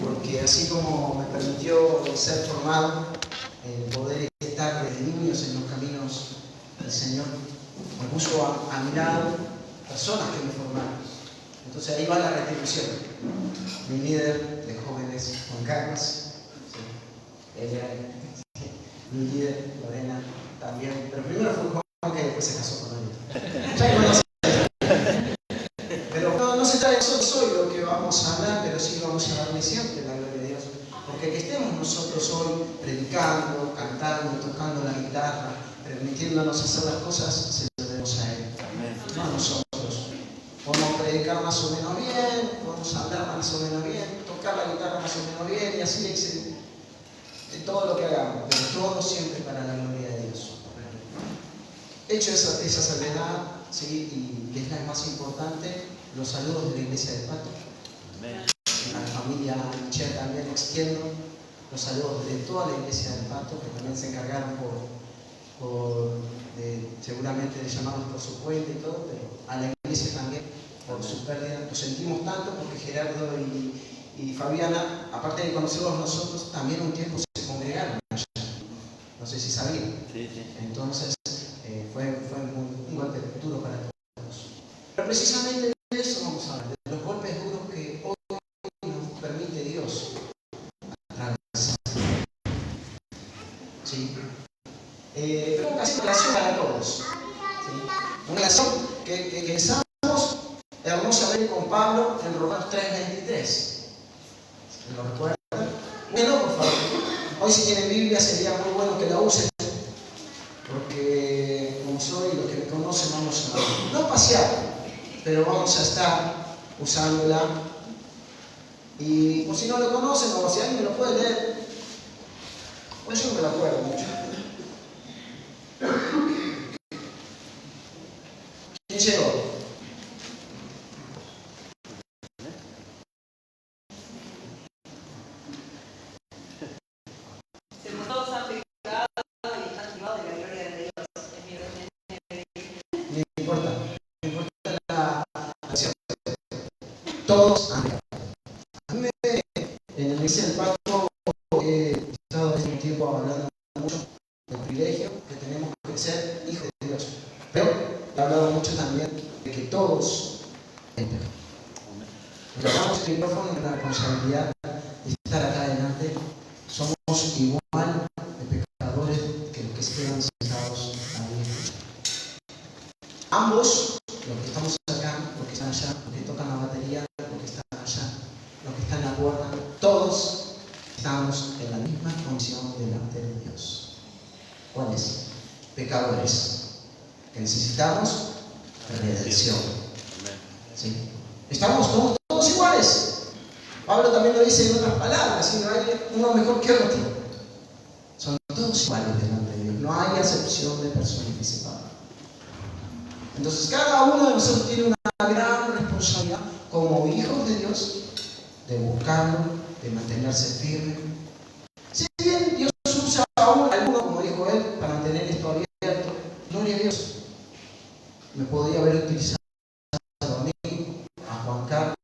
porque así como me permitió ser formado, el poder estar desde niños en los caminos del Señor, me puso a mi lado personas que me formaron. Entonces ahí va la retribución. Mi líder de jóvenes, Juan Carlos, ¿sí? Él era mi líder, Lorena, también, pero primero fue Juan que después se casó con ella. Ya conocí. Pero no se trata de eso, soy lo que vamos a hablar, pero sí vamos a darle siempre la gloria a Dios. Porque que estemos nosotros hoy predicando, cantando, tocando la guitarra, permitiéndonos hacer las cosas, se lo debemos a Él, no a nosotros. Podemos predicar más o menos bien, podemos hablar más o menos bien, tocar la guitarra más o menos bien, y así en todo lo que hagamos, pero todo siempre para la gloria de Dios. Hecho esa salvedad, ¿sí? Y que es la más importante, los saludos de la Iglesia del Pato. A la familia Michel también extiendo los saludos de toda la Iglesia del Pato, que también se encargaron seguramente de llamarnos por su cuenta y todo, pero a la Iglesia también por su pérdida. Lo sentimos tanto porque Gerardo y Fabiana, aparte de conocerlos nosotros, también un tiempo se congregaron allá. No sé si sabían. Sí. Entonces fue un golpe duro para todos. Pero precisamente de eso vamos a hablar, de los golpes duros que hoy nos permite Dios atravesar. ¿Sí? Pero casi una relación para todos. ¿Sí? Una relación que pensamos hermosamente con Pablo en Romanos 3:23. ¿Lo recuerdan? Bueno, por favor. Hoy si tienen Biblia sería muy bueno que la usen, porque como soy, los que me conocen vamos a, no pasear, pero vamos a estar usándola. Y por si no lo conocen, o si alguien me lo puede leer, pues yo no me la acuerdo mucho. ¿Quién llegó? Todos han pecado. A mí en el Iglesia del Pato he estado hace un tiempo hablando mucho del privilegio que tenemos de ser hijos de Dios. Pero he hablado mucho también de que todos han pecado. Nos damos el micrófono y la responsabilidad de estar acá adelante. Somos igual de pecadores que los que se quedan sentados ahí. Ambos, los que estamos acá, los que están allá, los que tocan la batería, los que están allá, los que están en la puerta, todos estamos en la misma condición delante de Dios. ¿Cuáles? Pecadores, que necesitamos redención. ¿Sí? Estamos todos iguales. Pablo también lo dice en otras palabras, ¿sí? No hay uno mejor que otro. Son todos iguales delante de Dios. No hay acepción de personas que se pagan. Entonces cada uno de nosotros tiene una gran responsabilidad como hijos de Dios de buscarlo, de mantenerse firme. Si bien Dios usa a alguno, como dijo él, para mantener esto abierto, gloria a Dios. Me podría haber utilizado a mí, a Juan Carlos,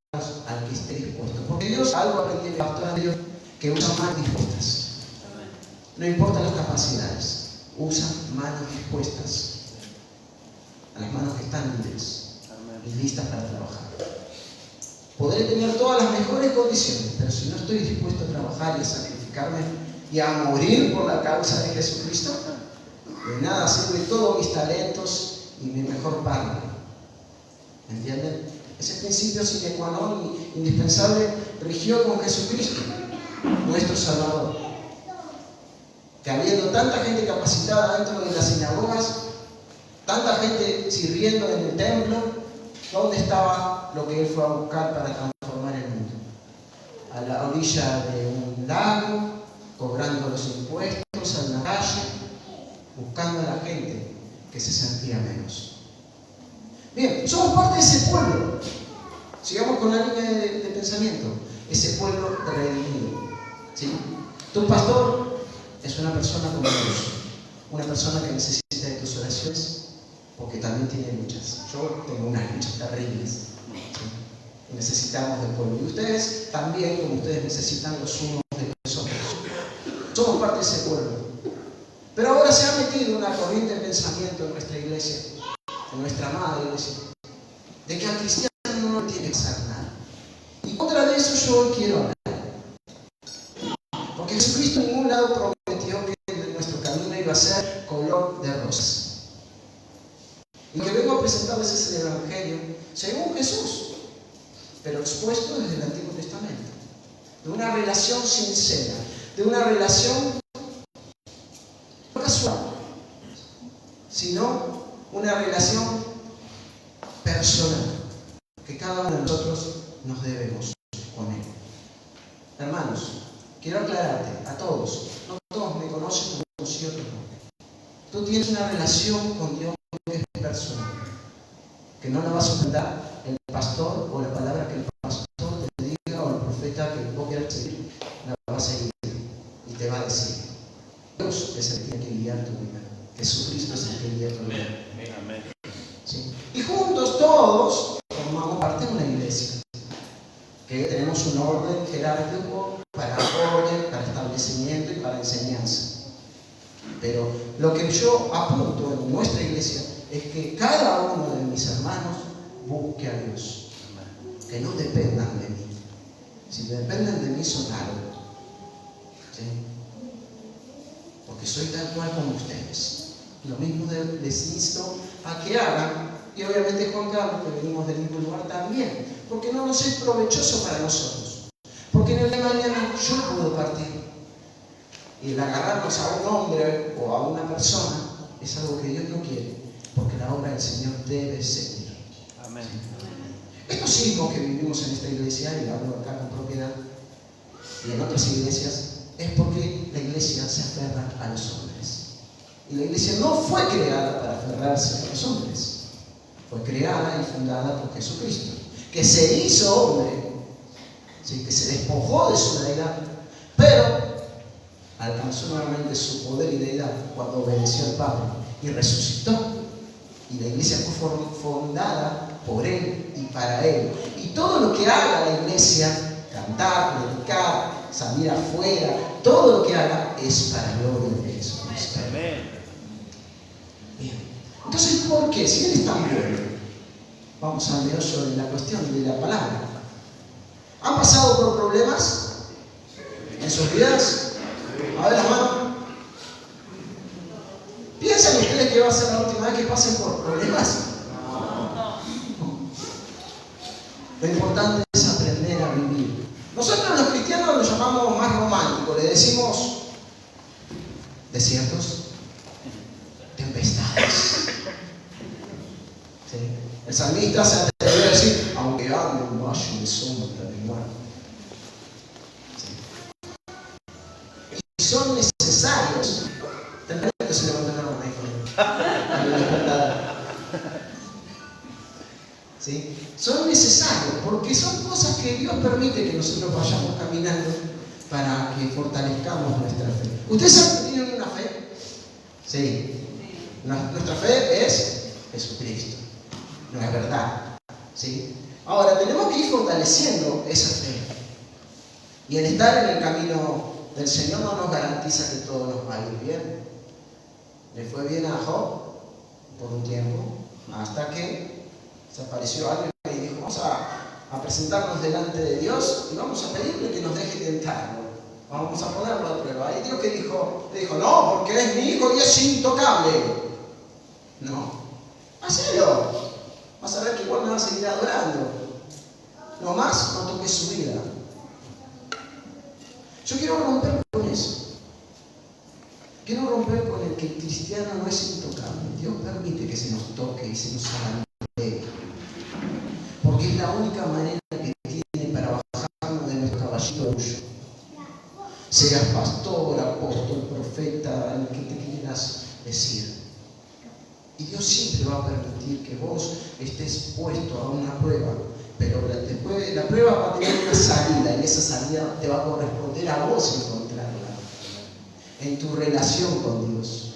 al que esté dispuesto. Porque Dios, algo aprendí de pastor de Dios, que usa manos dispuestas. No importan las capacidades, usa manos dispuestas. A las manos que están libres y listas para trabajar. Podré tener todas las mejores condiciones, pero si no estoy dispuesto a trabajar y a sacrificarme y a morir por la causa de Jesucristo, de nada sirve todos mis talentos y mi mejor parte. ¿Entienden? Ese principio sine qua non indispensable rigió con Jesucristo, nuestro Salvador. Que habiendo tanta gente capacitada dentro de las sinagogas, tanta gente sirviendo en el templo, ¿dónde estaba lo que él fue a buscar para transformar el mundo? A la orilla de un lago, cobrando los impuestos, en la calle, buscando a la gente que se sentía menos. Bien, somos parte de ese pueblo. Sigamos con la línea de pensamiento. Ese pueblo redimido. ¿Sí? Tu pastor es una persona como Dios, una persona que necesita de tus oraciones, porque también tiene luchas. Yo tengo unas luchas terribles. ¿Sí? necesitamos del pueblo. Y ustedes también, como ustedes necesitan los unos de los otros. Somos parte de ese pueblo. Pero ahora se ha metido una corriente de pensamiento en nuestra iglesia, en nuestra amada iglesia, de que al cristiano no tiene que hacer nada. Y contra de eso yo hoy quiero hablar. Porque Jesucristo en ningún lado prometió que nuestro camino iba a ser color de rosas. Y lo que vengo a presentarles es el Evangelio según Jesús, pero expuesto desde el Antiguo Testamento. De una relación sincera, de una relación no casual, sino una relación personal, que cada uno de nosotros nos debemos con Él. Hermanos, quiero aclararte a todos, no todos me conocen como sí, otros no. Tú tienes una relación con Dios que es personal, que no la va a sustentar el pastor o la palabra que el pastor te diga o el profeta que vos quieras seguir, la va a seguir y te va a decir. Dios es el que tiene que guiar tu vida. Jesucristo es el que guía tu vida. ¿Sí? Y juntos todos formamos parte de una iglesia, que tenemos un orden jerárquico para orden, para establecimiento y para enseñanza. Pero lo que yo apunto en nuestra iglesia es que cada uno de mis hermanos busque a Dios. Que no dependan de mí. Si dependen de mí son algo. ¿Sí? Porque soy tal cual como ustedes. Lo mismo les insto a que hagan. Y obviamente Juan Carlos, que venimos del mismo lugar también. Porque no nos es provechoso para nosotros. Porque en el día de mañana yo no puedo partir. Y el agarrarnos a un hombre o a una persona es algo que Dios no quiere, porque la obra del Señor debe seguir. Amén. Estos sismos que vivimos en esta iglesia, y hablo acá con propiedad, y en otras iglesias, es porque la iglesia se aferra a los hombres. Y la iglesia no fue creada para aferrarse a los hombres, fue creada y fundada por Jesucristo, que se hizo hombre, ¿sí? Que se despojó de su deidad, pero alcanzó nuevamente su poder y deidad cuando obedeció al Padre y resucitó. Y la iglesia fue fundada por Él y para Él. Y todo lo que haga la iglesia, cantar, predicar, salir afuera, todo lo que haga es para la gloria de Jesucristo. Bien. Entonces, ¿por qué? Si Él es tan bueno, vamos a ver sobre la cuestión de la palabra. ¿Han pasado por problemas en sus vidas? A ver las manos. ¿Piensan ustedes que va a ser la última vez que pasen por problemas? Lo importante es aprender a vivir. Nosotros los cristianos lo llamamos más romántico, le decimos desiertos, tempestades. ¿Sí? El salmista se atrevió a decir, aunque ande en valle de sombra de muerte. Son necesarios. Tempranito se levantó la mano ahí. ¿Sí? Son necesarios porque son cosas que Dios permite que nosotros vayamos caminando para que fortalezcamos nuestra fe. ¿Ustedes saben que tienen una fe? Sí. Nuestra fe es Jesucristo. No es verdad. ¿Sí? Ahora tenemos que ir fortaleciendo esa fe. Y el estar en el camino del Señor no nos garantiza que todo nos va a ir bien. Le fue bien a Job por un tiempo, hasta que se apareció alguien y dijo, vamos a presentarnos delante de Dios y vamos a pedirle que nos deje tentarlo. Vamos a ponerlo a prueba. Y Dios que dijo, le dijo, no, porque es mi hijo y es intocable. No, hacelo. Vas a ver que igual me va a seguir adorando. No más, no toques su vida. Yo quiero romper con eso. Quiero romper con el que el cristiano no es intocable. Dios permite que se nos toque y se nos haga de. Porque es la única manera que tiene para bajarnos de nuestro caballito de orgullo. Seas pastor, apóstol, profeta, el que te quieras decir. Y Dios siempre va a permitir que vos estés puesto a una prueba. Pero después la prueba va a tener una salida y esa salida te va a corresponder a vos encontrarla en tu relación con Dios.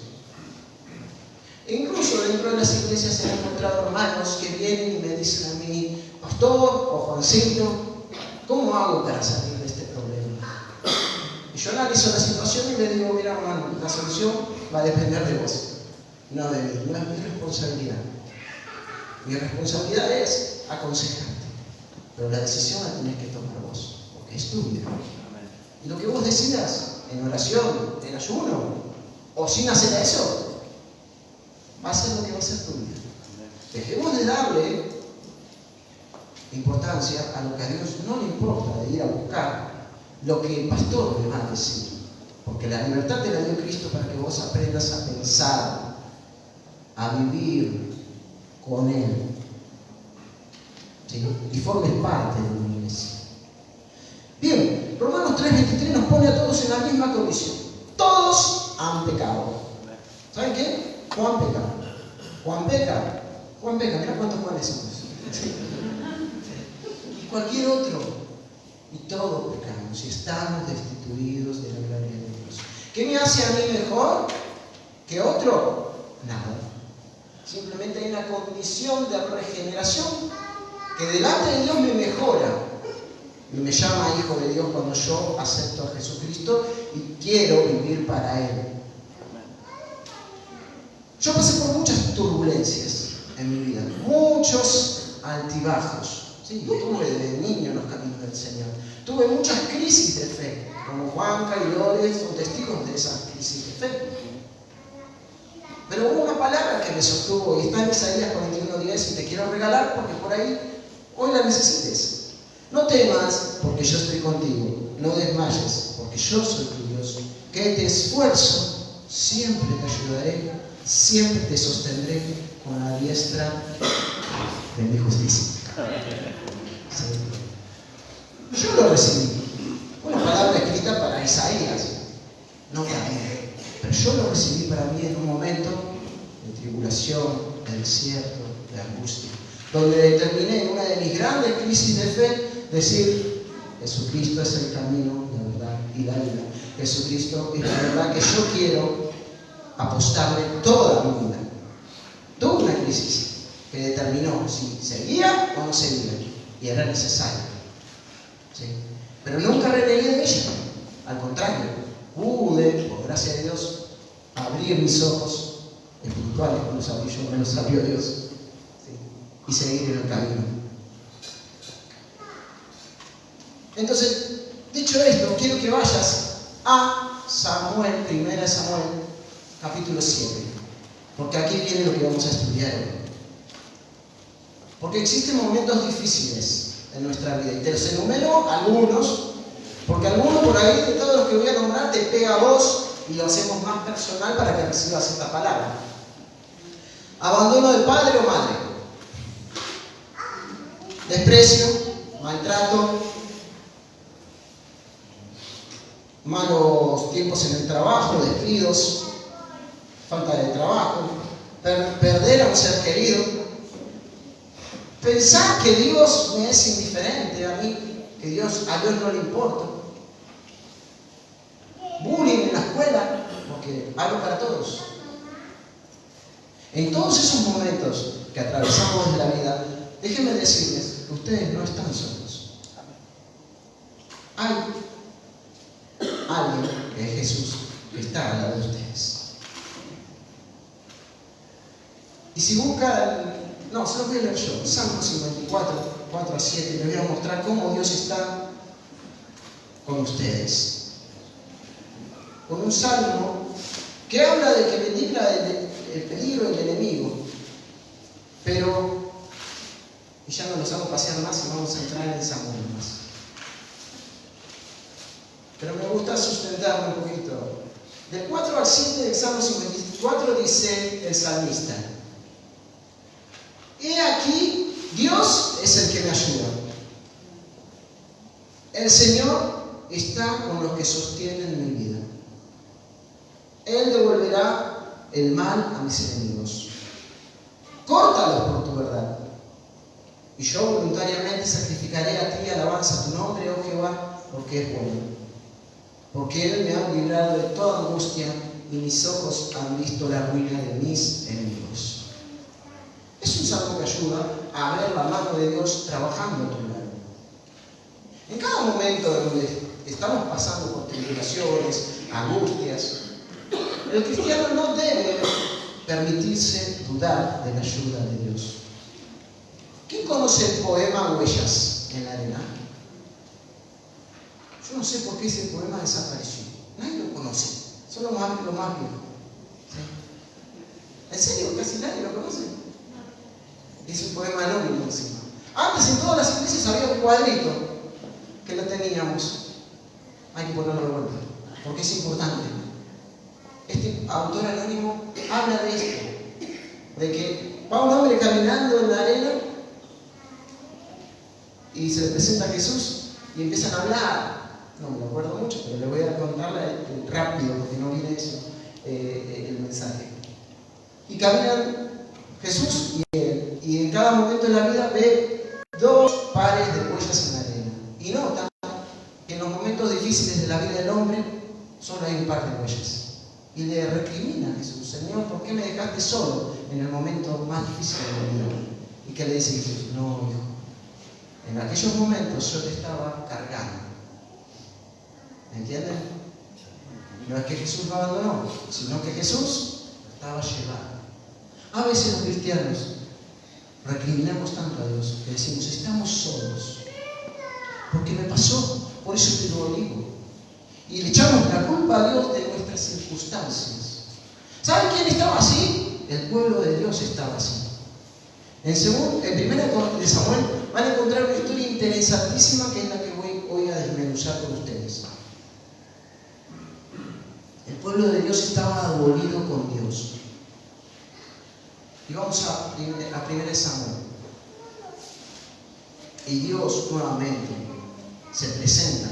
E incluso dentro de las iglesias he encontrado hermanos que vienen y me dicen a mí, pastor o Juancito, ¿cómo hago para salir de este problema? Y yo analizo la situación y le digo, mira hermano, la solución va a depender de vos, no de mí, no es mi responsabilidad. Mi responsabilidad es aconsejarte, pero la decisión la tenés que tomar vos, porque es tu vida. Y lo que vos decidas, en oración, en ayuno, o sin hacer eso, va a ser lo que va a ser tu vida. Dejemos de darle importancia a lo que a Dios no le importa, de ir a buscar lo que el pastor le va a decir. Porque la libertad te la dio Cristo para que vos aprendas a pensar, a vivir con Él, ¿sí? Y formes parte de una iglesia. Bien, Romanos 3:23 nos pone a todos en la misma condición. Todos han pecado. ¿Saben qué? Juan peca. Juan peca. Juan peca. Mira cuántos Juanes somos. Y cualquier otro. Y todos pecamos y estamos destituidos de la gloria de Dios. ¿Qué me hace a mí mejor que otro? Nada. Simplemente hay una condición de regeneración que delante de Dios me mejora y me llama hijo de Dios cuando yo acepto a Jesucristo y quiero vivir para Él. Yo pasé por muchas turbulencias en mi vida, muchos altibajos. Sí, tuve de niño en los caminos del Señor. Tuve muchas crisis de fe, como Juanca y Lores son testigos de esas crisis de fe. Pero hubo una palabra que me sostuvo y está en Isaías 41:10 y te quiero regalar porque por ahí hoy la necesites. No temas porque yo estoy contigo, no desmayes porque yo soy tu Dios, que te esfuerzo, siempre te ayudaré, siempre te sostendré con la diestra de mi justicia. Sí. Yo lo recibí, una palabra escrita para Isaías, no para mí, pero yo lo recibí para mí en un momento de tribulación, de desierto, de angustia, donde determiné en una de mis grandes crisis de fe decir: Jesucristo es el camino, la verdad y la vida. Jesucristo es la verdad que yo quiero apostarle toda mi vida. Tuve una crisis que determinó si seguía o no seguía, y era necesario. ¿Sí? Pero nunca renegué de ella. Al contrario, pude, por gracia de Dios, abrir mis ojos espirituales, como los abrí yo, me los abrió Dios, ¿sí? Y seguir en el camino. Entonces, dicho esto, quiero que vayas a Samuel, 1 Samuel, capítulo 7. Porque aquí viene lo que vamos a estudiar hoy. Porque existen momentos difíciles en nuestra vida. Y te los enumero algunos, porque alguno por ahí de todos los que voy a nombrar te pega a vos y lo hacemos más personal para que recibas esta palabra. Abandono de padre o madre. Desprecio, maltrato, malos tiempos en el trabajo, despidos, falta de trabajo, perder a un ser querido, pensar que Dios me es indiferente a mí, que a Dios no le importa, bullying en la escuela, porque hablo para todos. En todos esos momentos que atravesamos de la vida, déjenme decirles que ustedes no están solos. Hay alguien, que es Jesús, que está al lado de ustedes. Y si buscan, no, se los voy a leer yo, Salmo 54, 4-7, les voy a mostrar cómo Dios está con ustedes. Con un salmo que habla de que bendiga el peligro del enemigo, pero, y ya no los hago pasear más y vamos a entrar en Samuel más. Pero me gusta sustentarme un poquito. Del 4 al 7 del Salmo 54 dice el salmista: he aquí, Dios es el que me ayuda. El Señor está con los que sostienen mi vida. Él devolverá el mal a mis enemigos. Córtalos por tu verdad. Y yo voluntariamente sacrificaré a ti alabanza a tu nombre, oh Jehová, porque es bueno. Porque Él me ha librado de toda angustia y mis ojos han visto la ruina de mis enemigos. Es es un salmo que ayuda a ver la mano de Dios trabajando en tu vida. En cada momento donde estamos pasando por tribulaciones, angustias, el cristiano no debe permitirse dudar de la ayuda de Dios. ¿Quién conoce el poema Huellas en la arena? Yo no sé por qué ese poema desapareció. Nadie lo conoce. Son los más viejos. ¿Sí? ¿En serio? ¿Casi nadie lo conoce? Es un poema anónimo encima. Antes en todas las iglesias había un cuadrito que lo teníamos. Hay que ponerlo de vuelta, porque es importante. Este autor anónimo habla de esto, de que va un hombre caminando en la arena y se le presenta a Jesús y empiezan a hablar. No me lo acuerdo mucho, pero le voy a contarla rápido porque no viene eso, el mensaje. Y caminan Jesús y él, y en cada momento de la vida ve dos pares de huellas en la arena. Y nota que en los momentos difíciles de la vida del hombre solo hay un par de huellas. Y le recrimina a Jesús: Señor, ¿por qué me dejaste solo en el momento más difícil de mi vida? ¿Y qué le dice Jesús? No, hijo, en aquellos momentos yo te estaba cargando. ¿Me entienden? No es que Jesús lo abandonó, sino que Jesús lo estaba llevando. A veces los cristianos recriminamos tanto a Dios que decimos: estamos solos. Porque me pasó, por eso te lo digo. Y le echamos la culpa a Dios de nuestras circunstancias. ¿Saben quién estaba así? El pueblo de Dios estaba así. En 1 de Samuel van a encontrar una historia interesantísima que es la que voy hoy a desmenuzar con ustedes. El pueblo de Dios estaba dolido con Dios. Y vamos a 1 Samuel. Y Dios nuevamente se presenta.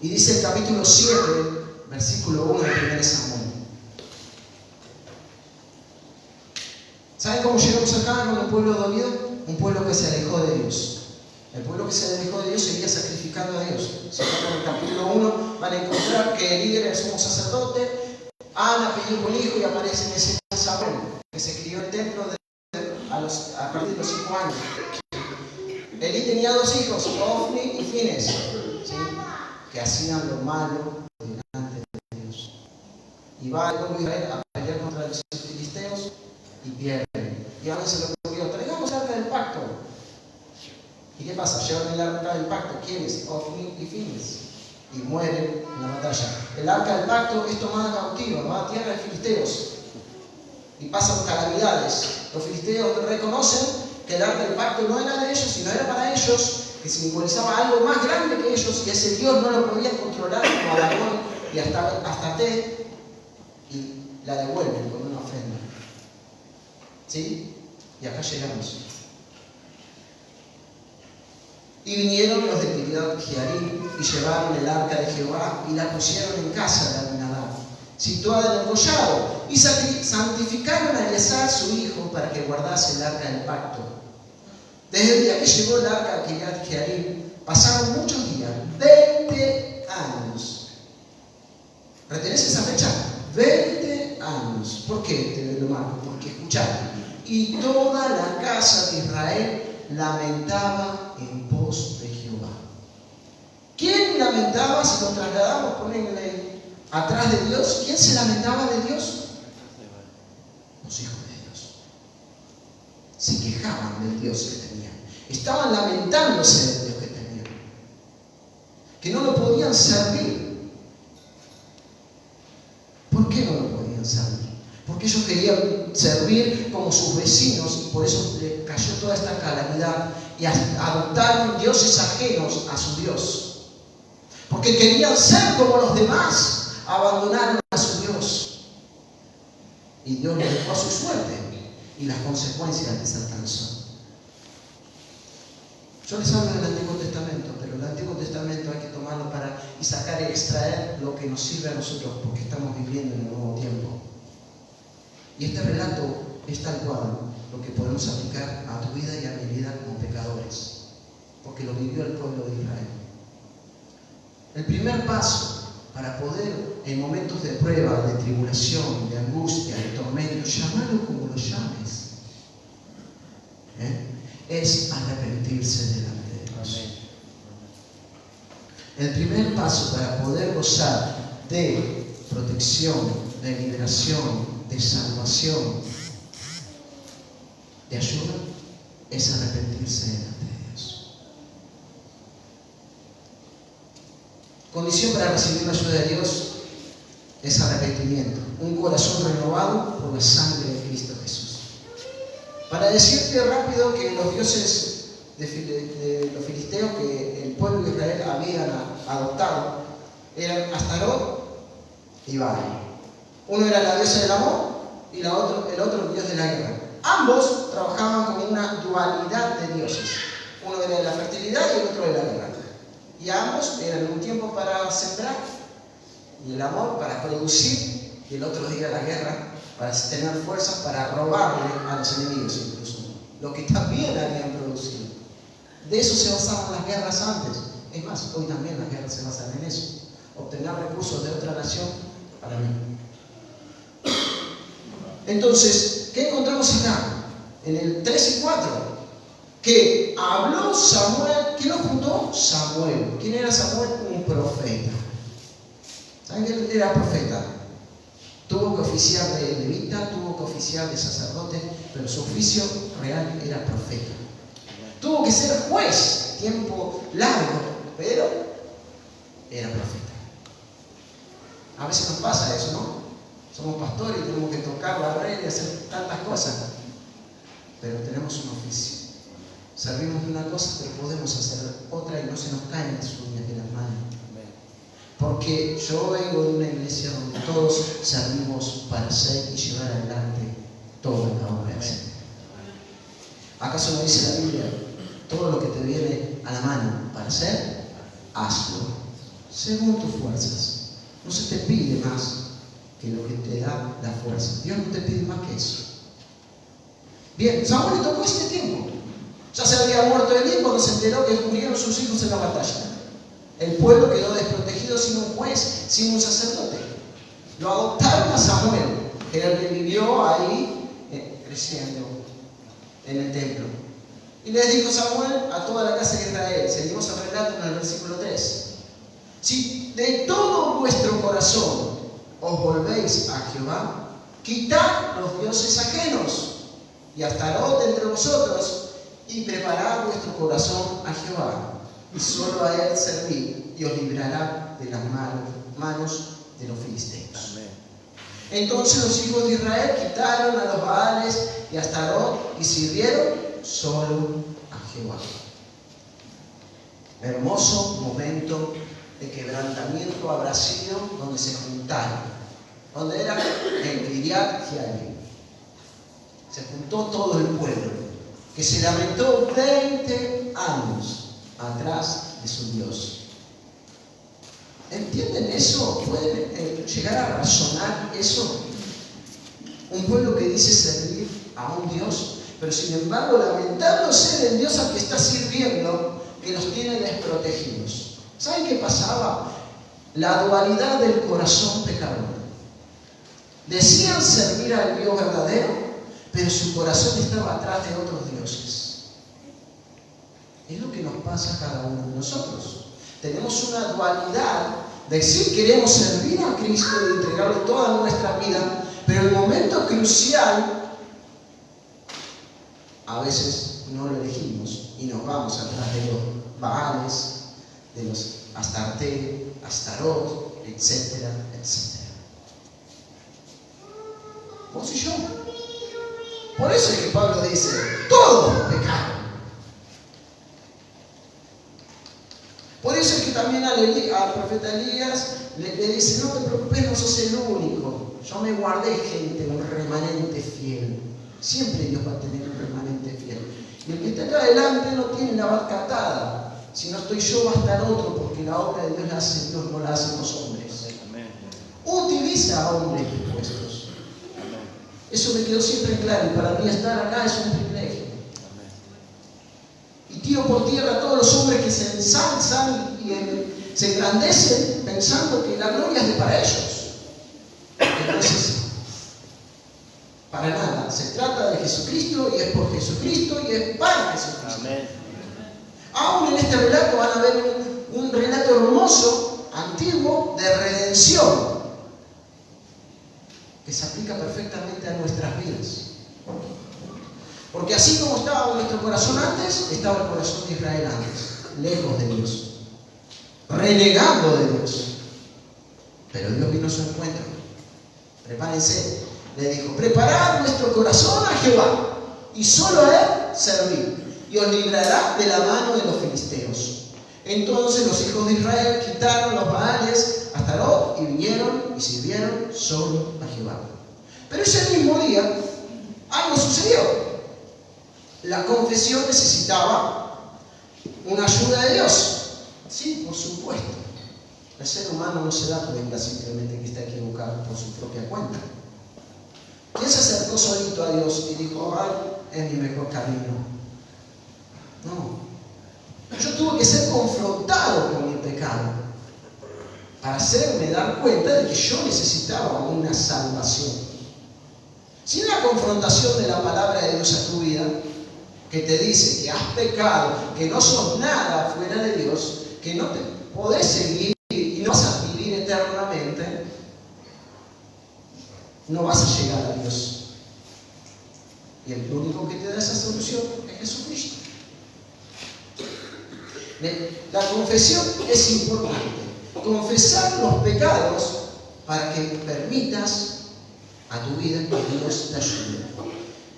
Y dice el capítulo 7, versículo 1 de 1 Samuel. ¿Saben cómo llegamos acá con un pueblo dolido? Un pueblo que se alejó de Dios. El pueblo que se alejó de Dios seguía sacrificando a Dios. Si en el capítulo 1 van a encontrar que el líder es un sacerdote. Ana pidió un hijo y aparece en ese Samuel, que se crió en el templo a partir de los 5 años. Elí tenía 2 hijos, Ofni y Fines, ¿sí?, que hacían lo malo delante de Dios. Y va el pueblo de Israel a pelear contra los filisteos y pierden. Y ahora se le ocurrió: traigamos el arca del pacto. ¿Y qué pasa? Llevan el arca del pacto. ¿Quiénes? Ofni y Fines. Y mueren en la batalla. El arca del pacto es tomada cautiva, va a tierra de filisteos. Y pasan calamidades. Los filisteos reconocen que el arca del pacto no era de ellos, sino era para ellos, que simbolizaba algo más grande que ellos, y ese Dios no lo podían controlar como a Dagón y hasta Té, y la devuelven con una ofrenda. ¿Sí? Y acá llegamos. Y vinieron los de Kiriat Jearim y llevaron el arca de Jehová y la pusieron en casa de Abinadab, situada en el collado, y santificaron a Eleazar su hijo para que guardase el arca del pacto. Desde el día que llegó el arca a Kiriat Jearim pasaron muchos días, 20 años. ¿Retenés esa fecha? 20 años. ¿Por qué te lo marco? Porque escuchad: y toda la casa de Israel lamentaba en pos de Jehová. ¿Quién lamentaba? Si lo trasladamos, ponenle atrás de Dios. ¿Quién se lamentaba de Dios? Los hijos de Dios. Se quejaban del Dios que tenían. Estaban lamentándose del Dios que tenían. Que no lo podían servir. ¿Por qué no lo podían servir? Porque ellos querían servir como sus vecinos, y por eso le cayó toda esta calamidad y adoptaron dioses ajenos a su Dios. Porque querían ser como los demás, abandonaron a su Dios. Y Dios les dejó a su suerte y las consecuencias les alcanzó. Yo les hablo del Antiguo Testamento, pero el Antiguo Testamento hay que tomarlo y sacar y extraer lo que nos sirve a nosotros, porque estamos viviendo en el nuevo tiempo. Y este relato es tal cual lo que podemos aplicar a tu vida y a mi vida como pecadores, porque lo vivió el pueblo de Israel. El primer paso para poder, en momentos de prueba, de tribulación, de angustia, de tormento, llamarlo como lo llames, es arrepentirse delante de Dios. El primer paso para poder gozar de protección, de liberación, de salvación, de ayuda, es arrepentirse delante de Dios. Condición para recibir la ayuda de Dios es arrepentimiento, un corazón renovado por la sangre de Cristo Jesús. Para decirte rápido que los dioses de los filisteos que el pueblo de Israel habían adoptado eran Astarot y Baal. Uno era la diosa del amor y el otro el dios de la guerra. Ambos trabajaban como una dualidad de dioses. Uno era de la fertilidad y el otro de la guerra. Y ambos eran un tiempo para sembrar y el amor para producir, y el otro día la guerra para tener fuerzas para robarle a los enemigos incluso, lo que también habían producido. De eso se basaban las guerras antes. Es más, hoy también las guerras se basan en eso. Obtener recursos de otra nación para mí. Entonces, ¿qué encontramos acá? En el 3 y 4. Que habló Samuel. ¿Quién lo juntó? Samuel. ¿Quién era Samuel? Un profeta. ¿Saben que él era profeta? Tuvo que oficiar de levita, tuvo que oficiar de sacerdote, pero su oficio real era profeta. Tuvo que ser juez, tiempo largo, pero era profeta. A veces nos pasa eso, ¿no? Somos pastores y tenemos que tocar, barrer y hacer tantas cosas, pero tenemos un oficio. Servimos de una cosa, pero podemos hacer otra y no se nos caen las uñas de las manos. Porque yo vengo de una iglesia donde todos servimos para hacer y llevar adelante toda la obra del Señor. ¿Acaso no dice la Biblia? Todo lo que te viene a la mano para hacer, hazlo, según tus fuerzas. No se te pide más que lo que te da la fuerza. Dios no te pide más que eso. Bien, Samuel le tocó este tiempo. Ya se había muerto Elí cuando se enteró que murieron sus hijos en la batalla. El pueblo quedó desprotegido sin un juez, sin un sacerdote. Lo adoptaron a Samuel, que era el que vivió ahí creciendo en el templo. Y les dijo Samuel a toda la casa de Israel, seguimos el relato en el versículo 3. Si de todo vuestro corazón os volvéis a Jehová, quitad los dioses ajenos y Astarot entre vosotros y preparad vuestro corazón a Jehová. Y solo a él servid y os librará de las manos de los filisteos. Amén. Entonces los hijos de Israel quitaron a los Baales y a Astarot y sirvieron solo a Jehová. Hermoso momento de quebrantamiento habrá sido donde se juntaron, donde era en Kiriat Jearim. Se juntó todo el pueblo, que se lamentó 20 años atrás de su Dios. ¿Entienden eso? ¿Pueden llegar a razonar eso? Un pueblo que dice servir a un Dios, pero sin embargo lamentándose del Dios al que está sirviendo, que los tiene desprotegidos. ¿Saben qué pasaba? La dualidad del corazón pecador. Decían servir al Dios verdadero, pero su corazón estaba atrás de otros dioses. Es lo que nos pasa a cada uno de nosotros. Tenemos una dualidad de decir queremos servir a Cristo y entregarle toda nuestra vida, pero en el momento crucial a veces no lo elegimos y nos vamos atrás de los Baales, de los Astarte, Astarot, etcétera, etcétera. Vos y yo. Por eso es que Pablo dice, todos pecaron. Por eso es que también al profeta Elías le dice, no te preocupes, no sos el único. Yo me guardé gente, un remanente fiel. Siempre Dios va a tener un remanente fiel. Y el que está acá adelante no tiene la barca atada. Si no estoy yo, va a estar otro, porque la obra de Dios la hace Dios, no la hacen los hombres. Amén. Utiliza a hombres dispuestos. Amén. Eso me quedó siempre claro, y para mí estar acá es un privilegio. Amén. Y tiro por tierra a todos los hombres que se ensalzan y se engrandecen pensando que la gloria es de para ellos. Entonces, para nada. Se trata de Jesucristo y es por Jesucristo y es para Jesucristo. Amén. Aún en este relato van a ver un relato hermoso, antiguo, de redención, que se aplica perfectamente a nuestras vidas. Porque así como estaba nuestro corazón antes, estaba el corazón de Israel antes, lejos de Dios, renegando de Dios. Pero Dios vino a su encuentro. Prepárense, le dijo: preparad vuestro corazón a Jehová, y solo a Él servid, y os librará de la mano de los filisteos. Entonces los hijos de Israel quitaron los Baales a Astarot y vinieron y sirvieron solo a Jehová. Pero ese mismo día algo sucedió. La confesión necesitaba una ayuda de Dios. Sí, por supuesto. El ser humano no se da cuenta simplemente que está equivocado por su propia cuenta. ¿Quién se acercó solito a Dios y dijo: ay, es mi mejor camino? No. Yo tuve que ser confrontado con mi pecado para hacerme dar cuenta de que yo necesitaba una salvación. Sin la confrontación de la palabra de Dios a tu vida, que te dice que has pecado, que no sos nada fuera de Dios, que no te podés seguir y no vas a vivir eternamente, no vas a llegar a Dios. Y el único que te da esa solución es Jesucristo. La confesión es importante. Confesar los pecados para que permitas a tu vida que Dios te ayude.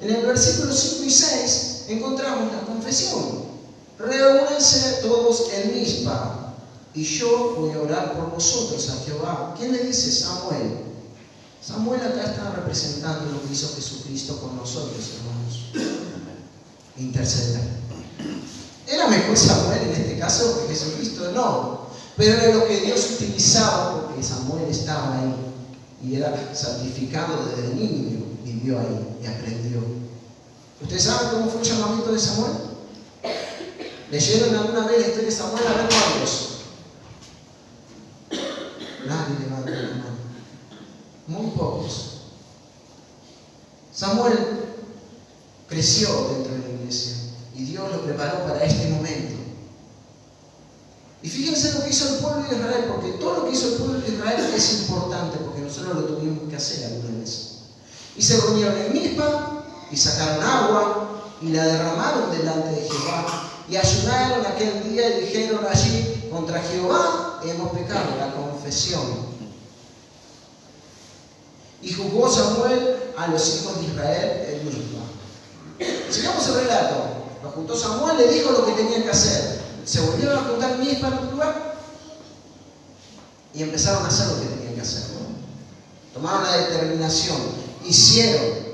En el versículo 5 y 6 encontramos la confesión. Reúnanse todos en Mizpa, y yo voy a orar por vosotros a Jehová. ¿Quién le dice? Samuel. Samuel acá está representando lo que hizo Jesucristo con nosotros, hermanos. Interceder. ¿Era mejor Samuel en este caso que Jesucristo? No. Pero era lo que Dios utilizaba porque Samuel estaba ahí y era santificado desde niño, vivió ahí y aprendió. ¿Ustedes saben cómo fue el llamamiento de Samuel? ¿Leyeron alguna vez la historia de Samuel? A ver cuántos. Nadie levanta la mano. Muy pocos. Samuel creció dentro de la iglesia y Dios lo preparó para este momento. Y fíjense lo que hizo el pueblo de Israel, porque todo lo que hizo el pueblo de Israel es importante, porque nosotros lo tuvimos que hacer alguna vez. Y se reunieron en Mizpa, y sacaron agua, y la derramaron delante de Jehová, y ayunaron aquel día y dijeron allí: contra Jehová hemos pecado, la confesión. Y juzgó Samuel a los hijos de Israel en Mizpa. Sigamos el relato. Lo juntó Samuel, le dijo lo que tenían que hacer. Se volvieron a juntar en Mizpa en otro lugar y empezaron a hacer lo que tenían que hacer. Tomaron la determinación, hicieron.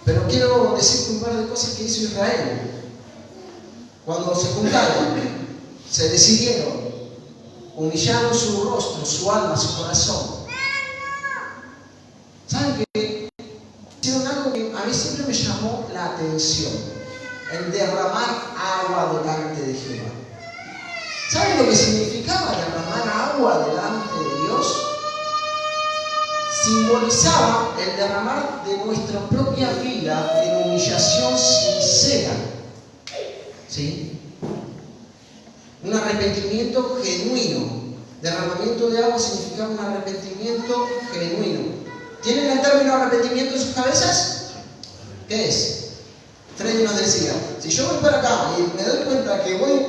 Pero quiero decirte un par de cosas que hizo Israel. Cuando se juntaron, se decidieron, humillaron su rostro, su alma, su corazón. ¿Saben qué? Hicieron algo que a mí siempre me llamó la atención: el derramar agua delante de Jehová. ¿Saben lo que significaba derramar agua delante de Dios? Simbolizaba el derramar de nuestra propia vida en humillación sincera. ¿Sí? Un arrepentimiento genuino. Derramamiento de agua significaba un arrepentimiento genuino. ¿Tienen el término arrepentimiento en sus cabezas? ¿Qué es? Freddy nos decía: si yo voy para acá y me doy cuenta que voy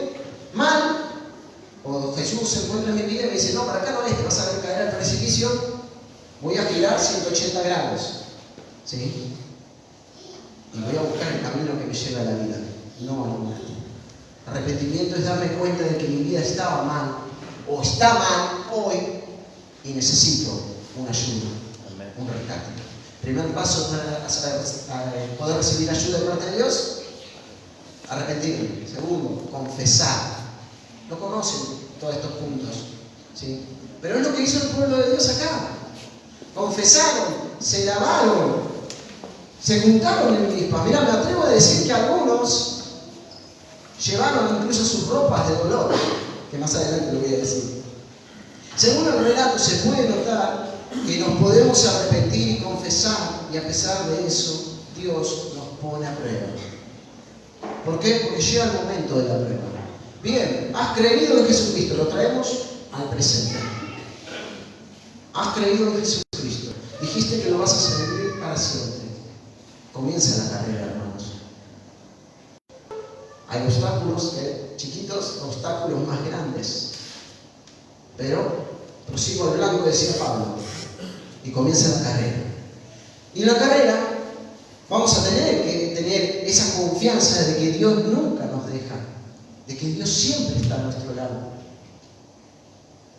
mal, o Jesús se encuentra en mi vida y me dice: no, para acá no es, te vas a ver caer al precipicio, voy a girar 180 grados, ¿sí? Y voy a buscar el camino que me lleva a la vida, no a la muerte. Arrepentimiento es darme cuenta de que mi vida estaba mal, o está mal hoy, y necesito una ayuda, un rescate. Primer paso para poder recibir ayuda de parte de Dios: arrepentirme. Segundo, confesar. No conocen todos estos puntos, ¿sí? Pero es lo que hizo el pueblo de Dios acá. Confesaron, se lavaron, se juntaron en Mizpa. Mira, me atrevo a decir que algunos llevaron incluso sus ropas de dolor que más adelante lo voy a decir. Según el relato se puede notar que nos podemos arrepentir y confesar, y a pesar de eso, Dios nos pone a prueba. ¿Por qué? Porque llega el momento de la prueba. Bien, has creído en Jesucristo, lo traemos al presente. Has creído en Jesucristo, dijiste que lo vas a servir para siempre. Comienza la carrera, hermanos. Hay obstáculos, chiquitos, obstáculos más grandes. Pero prosigo al blanco, decía Pablo, y comienza la carrera. Y en la carrera vamos a tener que tener esa confianza de que Dios nunca nos deja, de que Dios siempre está a nuestro lado,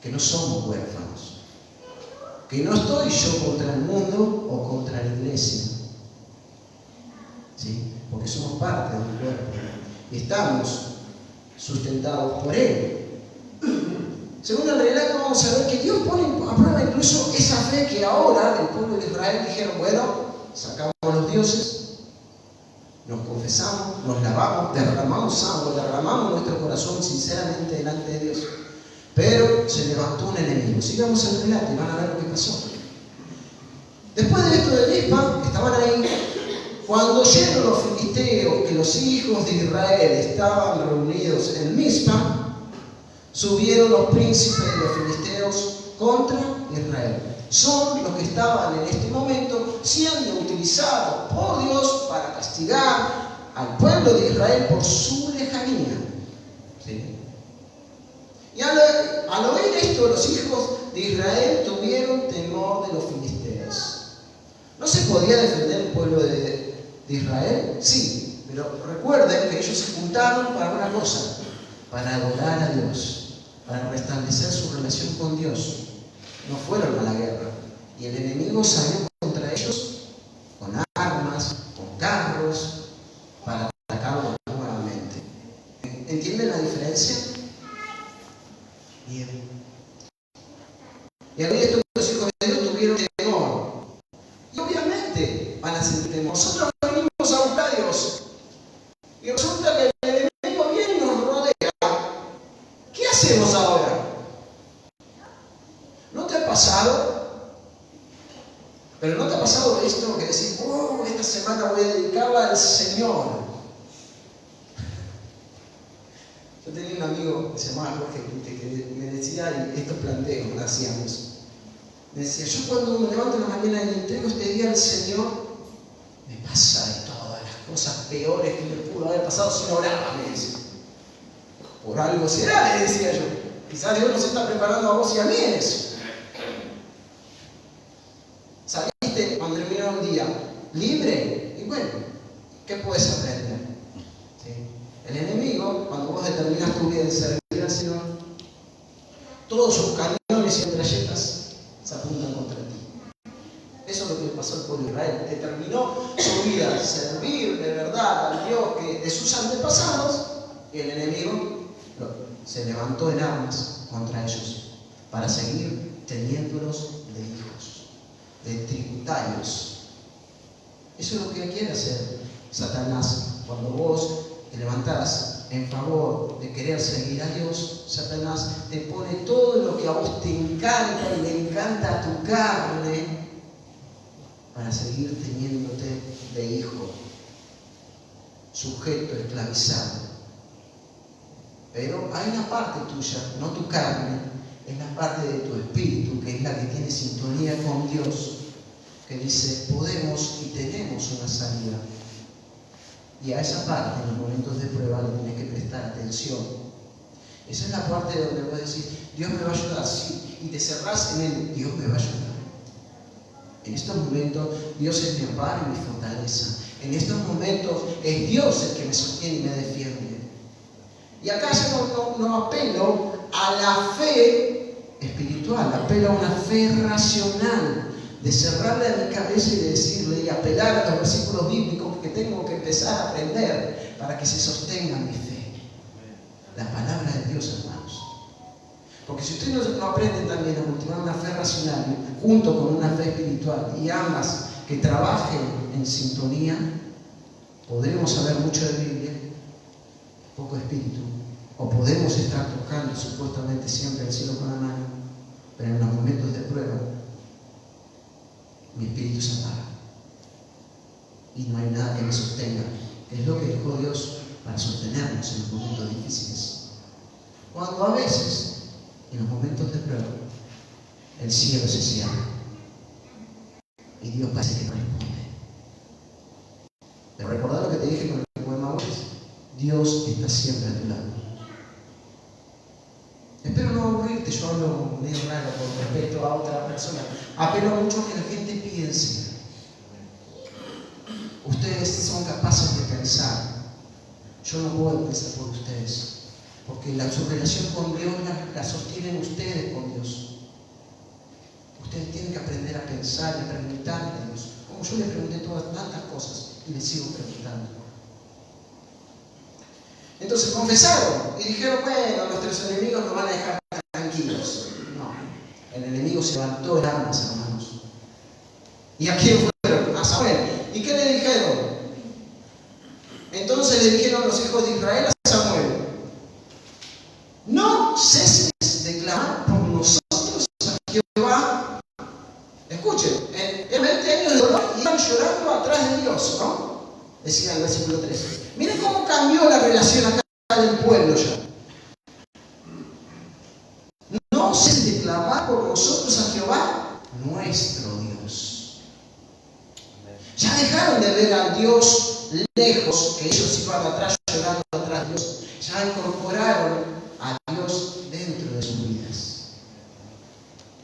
que no somos huérfanos, que no estoy yo contra el mundo o contra la iglesia, ¿sí? Porque somos parte del cuerpo y estamos sustentados por Él. Según el relato vamos a ver que Dios pone a prueba incluso esa fe que ahora el pueblo de Israel dijeron, bueno, sacamos a los dioses, nos confesamos, nos lavamos, derramamos sangre, derramamos nuestro corazón sinceramente delante de Dios. Pero se levantó un enemigo. Sigamos el relato y van a ver lo que pasó. Después de esto de Mizpa, estaban ahí, cuando oyeron los filisteos que los hijos de Israel estaban reunidos en Mizpa, subieron los príncipes de los filisteos contra Israel. Son los que estaban en este momento siendo utilizados por Dios para castigar al pueblo de Israel por su lejanía. ¿Sí? Y al oír esto, los hijos de Israel tuvieron temor de los filisteos. ¿No se podía defender el pueblo de Israel? Sí, pero recuerden que ellos se juntaron para una cosa, para adorar a Dios, para restablecer su relación con Dios. No fueron a la guerra. Y el enemigo salió contra ellos con armas, con carros, para atacarlos nuevamente. ¿Entienden la diferencia? Bien. Y al oír esto, los hijos de Dios tuvieron temor. Y obviamente van a sentir temor. Nosotros venimos a buscar a Dios. Y resulta que el enemigo viene y nos rodea. ¿Qué hacemos ahora? ¿No te ha pasado? Pero ¿no te ha pasado esto que decís, oh, esta semana voy a dedicarla al Señor? Yo tenía un amigo que se llamaba Jorge, que me decía, y estos planteos lo hacíamos. Me decía, yo cuando me levanto en la mañana y le entrego este día al Señor, me pasa de todas las cosas peores que me pudo haber pasado si no oraba, me decía. Por algo será, le decía yo. Quizás Dios nos está preparando a vos y a mí en eso. ¿Saliste cuando terminó un día libre? Y bueno, ¿qué puedes aprender? ¿Sí? El enemigo, cuando vos determinás tu vida en servir al Señor, todos sus cañones y metralletas se apuntan contra ti. Eso es lo que le pasó al pueblo de Israel. Determinó su vida, servir de verdad al Dios de sus antepasados, y el enemigo se levantó en armas contra ellos para seguir teniéndolos de hijos, de tributarios. Eso es lo que quiere hacer Satanás. Cuando vos te levantás en favor de querer seguir a Dios, Satanás te pone todo lo que a vos te encanta y le encanta a tu carne para seguir teniéndote de hijo, sujeto, esclavizado. Pero hay una parte tuya, no tu carne, es la parte de tu espíritu, que es la que tiene sintonía con Dios, que dice, podemos y tenemos una salida. Y a esa parte, en los momentos de prueba, le tienes que prestar atención. Esa es la parte donde vos decís, Dios me va a ayudar, sí, y te cerrás en Él, Dios me va a ayudar. En estos momentos, Dios es mi amparo y mi fortaleza. En estos momentos, es Dios el que me sostiene y me defiende. Y acá yo no apelo a la fe espiritual, apelo a una fe racional, de cerrarle a mi cabeza y de decirle y apelar a los versículos bíblicos que tengo que empezar a aprender para que se sostenga mi fe. La palabra de Dios, hermanos. Porque si ustedes no aprenden también a cultivar una fe racional junto con una fe espiritual y ambas que trabajen en sintonía, podremos saber mucho de Biblia, poco espíritu, O podemos estar tocando supuestamente siempre el cielo con la mano, pero en los momentos de prueba, mi espíritu se apaga. Y no hay nada que me sostenga. Es lo que dejó Dios para sostenernos en los momentos difíciles. Cuando a veces, en los momentos de prueba, el cielo se cierra y Dios parece que no responde. Pero recordad lo que te dije con el poema hoy. Dios está siempre a tu lado. Espero no aburrirte, yo hablo medio raro con respecto a otra persona. Apelo mucho a que la gente piense. Ustedes son capaces de pensar. Yo no puedo pensar por ustedes, porque su relación con Dios la sostienen ustedes con Dios. Ustedes tienen que aprender a pensar y preguntarle a Dios. Como yo le pregunté todas tantas cosas y le sigo preguntando. Entonces confesaron y dijeron, bueno, nuestros enemigos nos van a dejar tranquilos. No, el enemigo se levantó en armas, hermanos. ¿Y a quién fueron? A Samuel. ¿Y qué le dijeron? Entonces le dijeron los hijos de Israel a Samuel, no ceses de clamar por nosotros a Jehová. Escuchen, en 20 años de dolor iban llorando atrás de Dios, ¿no? Decía el versículo 13. Miren cómo cambió la relación acá del pueblo ya. No ceses de clamar por nosotros a Jehová, nuestro Dios. Ya dejaron de ver a Dios lejos, que ellos iban atrás llorando atrás de Dios. Ya incorporaron a Dios dentro de sus vidas.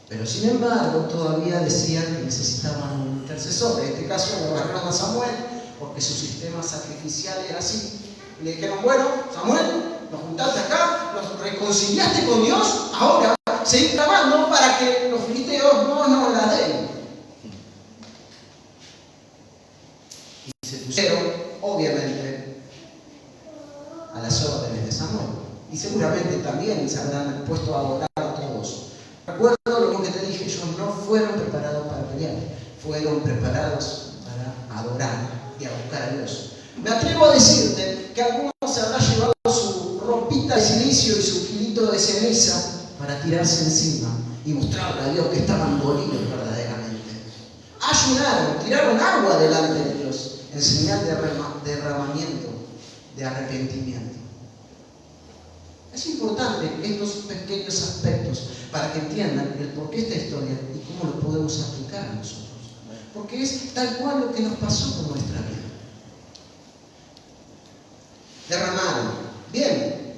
Pero sin embargo, todavía decían que necesitaban un intercesor. En este caso, le agarraron a Samuel, porque su sistema sacrificial era así. Y le dijeron, bueno, Samuel, nos juntaste acá, nos reconciliaste con Dios, ahora seguid clamando para que los filisteos no nos la den. Y se pusieron, obviamente, a las órdenes de Samuel. Y seguramente también se habrán puesto a adorar a todos. Recuerdo lo mismo que te dije, ellos no fueron preparados para pelear, fueron preparados para adorar y a buscar a Dios. Me atrevo a decirte que algunos se habrán llevado su ropita de silicio y su kilito de ceniza para tirarse encima y mostrarle a Dios que estaban dolidos verdaderamente. Ayunaron, tiraron agua delante de Dios en señal de derramamiento, de arrepentimiento. Es importante estos pequeños aspectos para que entiendan el por qué esta historia y cómo lo podemos aplicar a nosotros. Porque es tal cual lo que nos pasó con nuestra vida. Derramaron. Bien.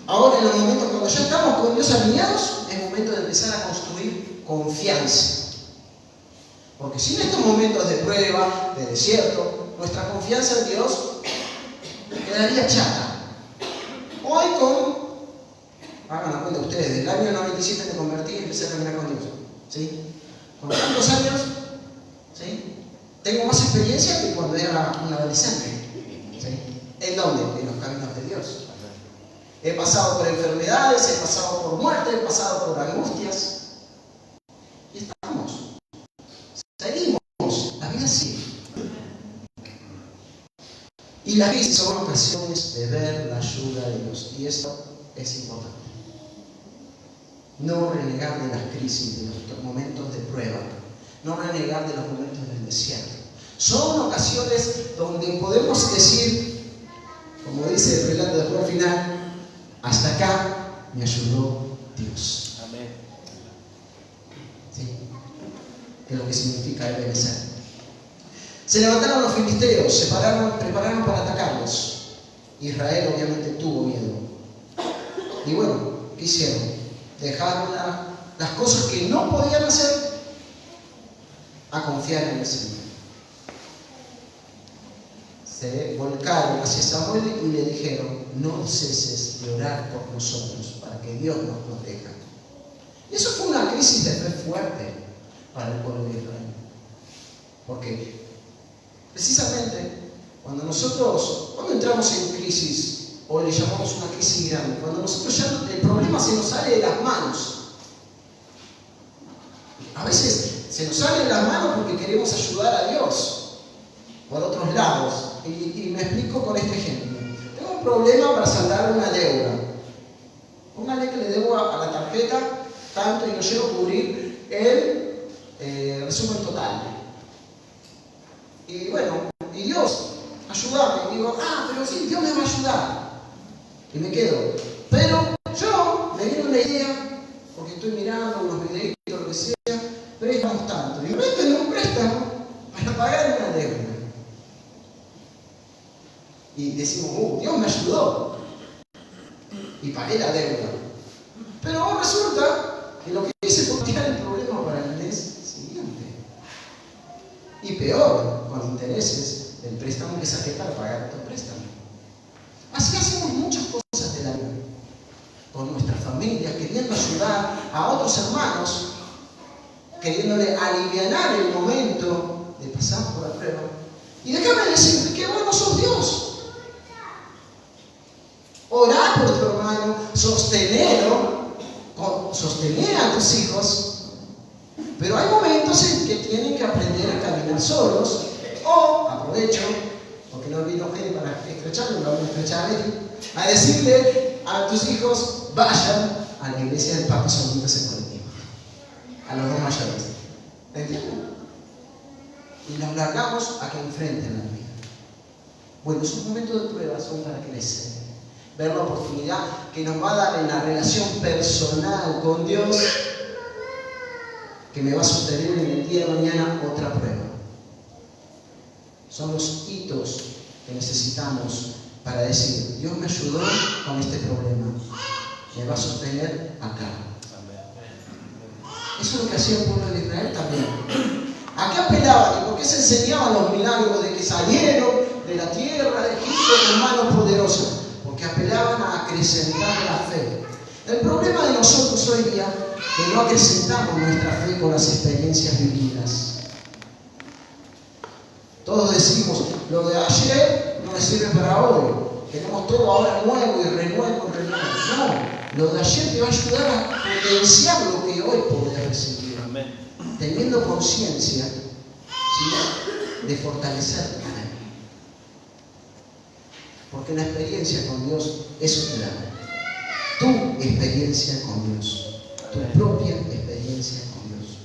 Ahora en los momentos cuando ya estamos con Dios alineados, es momento de empezar a construir confianza. Porque si en estos momentos de prueba, de desierto, nuestra confianza en Dios quedaría chata. Hoy hagan la cuenta ustedes, del año 97 me convertí y empecé a caminar con Dios. ¿Sí? Con tantos años, ¿sí? Tengo más experiencia que cuando era un adolescente. ¿Sí? ¿En dónde? En los caminos de Dios. He pasado por enfermedades, he pasado por muerte, he pasado por angustias. Y estamos. Seguimos. La vida sigue. Y las crisis son ocasiones de ver la ayuda de Dios. Y esto es importante. No renegar de las crisis, de los momentos de prueba. No renegar de los momentos del desierto. Son ocasiones donde podemos decir, como dice el relato después al final, hasta acá me ayudó Dios. Amén. ¿Sí? Es lo que significa Ebenezer. Se levantaron los filisteos, se prepararon para atacarlos. Israel obviamente tuvo miedo. Y bueno, ¿qué hicieron? Dejaron las cosas que no podían hacer a confiar en el Señor. Se volcaron hacia Samuel y le dijeron, no ceses de orar por nosotros para que Dios nos proteja. Y eso fue una crisis de fe fuerte para el pueblo de Israel. Porque precisamente cuando entramos en crisis, o le llamamos una crisis grande, cuando nosotros ya el problema se nos sale de las manos. A veces se nos sale de las manos porque queremos ayudar a Dios por otros lados. Y me explico con este ejemplo. Tengo un problema para saldar una deuda. Póngale que le debo a la tarjeta tanto y no llego a cubrir el resumen total. Y bueno, y Dios, ayúdame. Y digo, pero sí, Dios me va a ayudar. Y me quedo. Pero yo me viene una idea, porque estoy mirando unos videitos, lo que sea, préstamos tanto. Y préstame un préstamo para pagar una deuda. Y decimos, Dios me ayudó. Y pagué la deuda. Pero resulta que lo que hice fue tirar el problema para el mes siguiente. Y peor, con intereses del préstamo que saqué para pagar otro préstamo. Así hacemos muchas cosas de la vida. Con nuestra familia, queriendo ayudar a otros hermanos, queriéndole alivianar el momento de pasar por la prueba. Y déjame decirte que vos no sos Dios. Orar por tu hermano, sostener a tus hijos, pero hay momentos en que tienen que aprender a caminar solos, o aprovecho, porque no vino gente para estrecharlo, lo voy a estrechar a decirle a tus hijos, vayan a la iglesia del Papa solitos en colectivo, a los dos mayores, ¿entienden? Y los largamos a que enfrenten la vida. Bueno, esos momentos de prueba son para crecer. Ver la oportunidad que nos va a dar en la relación personal con Dios, que me va a sostener en el día de mañana otra prueba. Son los hitos que necesitamos para decir, Dios me ayudó con este problema, me va a sostener acá. Eso es lo que hacía el pueblo de Israel también. ¿A qué apelaban? ¿Y por qué se enseñaban los milagros de que salieron de la tierra de Egipto con manos poderosas? Porque apelaban a acrecentar la fe. El problema de nosotros hoy día es que no acrecentamos nuestra fe con las experiencias vividas. Todos decimos, lo de ayer no me sirve para hoy. Queremos todo ahora nuevo y renuevo. No, lo de ayer te va a ayudar a potenciar lo que hoy podés recibir. Amén. Teniendo conciencia, ¿sí?, de fortalecer la fe. Porque la experiencia con Dios, eso te da. Tu experiencia con Dios. Tu propia experiencia con Dios.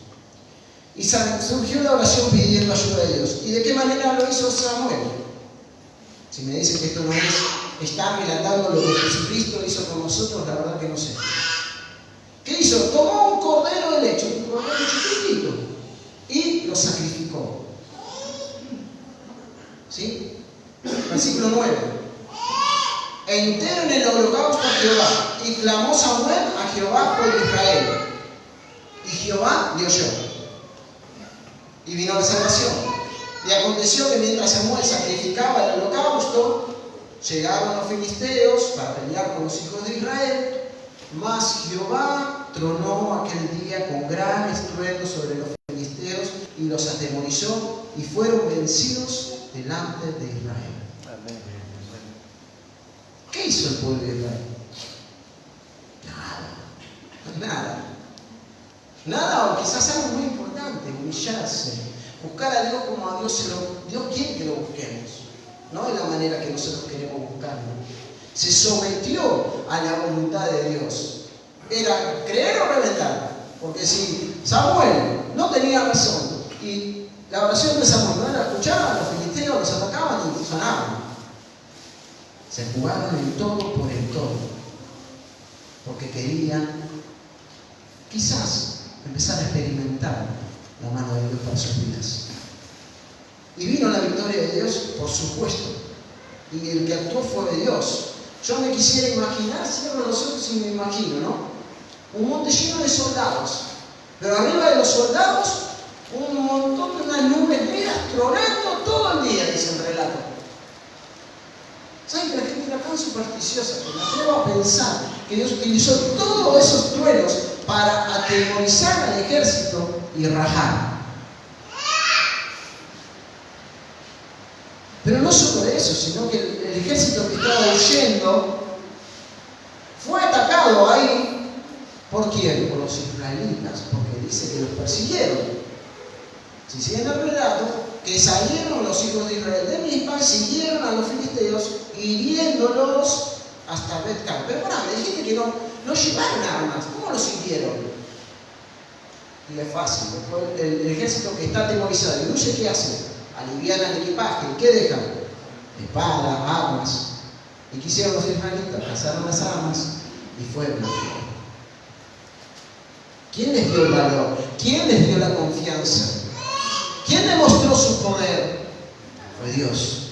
Y surgió la oración pidiendo ayuda de Dios. ¿Y de qué manera lo hizo Samuel? Si me dicen que esto no es estar relatando lo que Jesucristo hizo con nosotros, la verdad que no sé. ¿Qué hizo? Tomó un cordero de leche, un cordero chiquitito, y lo sacrificó. ¿Sí? Versículo 9. Entero en el holocausto a Jehová, y clamó Samuel a Jehová por Israel. Y Jehová le oyó. Y vino la salvación. Y aconteció que mientras Samuel sacrificaba el holocausto, llegaron los filisteos para pelear con los hijos de Israel, mas Jehová tronó aquel día con gran estruendo sobre los filisteos y los atemorizó, y fueron vencidos delante de Israel. Amén. ¿Qué hizo el pueblo de Israel? Nada, o quizás algo muy importante, humillarse, buscar a Dios como a Dios Dios quiere que lo busquemos, no de la manera que nosotros queremos buscarlo. Se sometió a la voluntad de Dios. Era creer o reventar, porque si Samuel no tenía razón y la oración de Samuel no era escuchada, los filisteos los atacaban y sonaban. Se jugaron el todo por el todo, porque querían quizás empezar a experimentar la mano de Dios para sus vidas. Y vino la victoria de Dios, por supuesto, y el que actuó fue de Dios. Yo me quisiera imaginar, cierro los ojos y me imagino, ¿no? Un monte lleno de soldados, pero arriba de los soldados un montón de unas nubes negras tronando todo el día, dice el relato. ¿Saben que la gente era tan supersticiosa que me atrevo a pensar que Dios utilizó todos esos truenos para atemorizar al ejército y rajar? Pero no solo eso, sino que el ejército que estaba huyendo fue atacado ahí. ¿Por quién? Por los israelitas, porque dice que los persiguieron. Si siguen el relato, que salieron los hijos de Israel de Mizpa, siguieron a los filisteos, hiriéndolos hasta Bet-Car. Pero pará, me dijiste que no llevaron armas. ¿Cómo los hirieron? Y es fácil. Después el ejército que está atemorizado y huye, ¿qué hace? Alivian el equipaje. ¿Qué dejan? Espadas, armas. ¿Y qué hicieron los israelitas? Cazaron las armas y fue bloqueado. ¿Quién les dio el valor? ¿Quién les dio la confianza? ¿Quién demostró su poder? Fue Dios.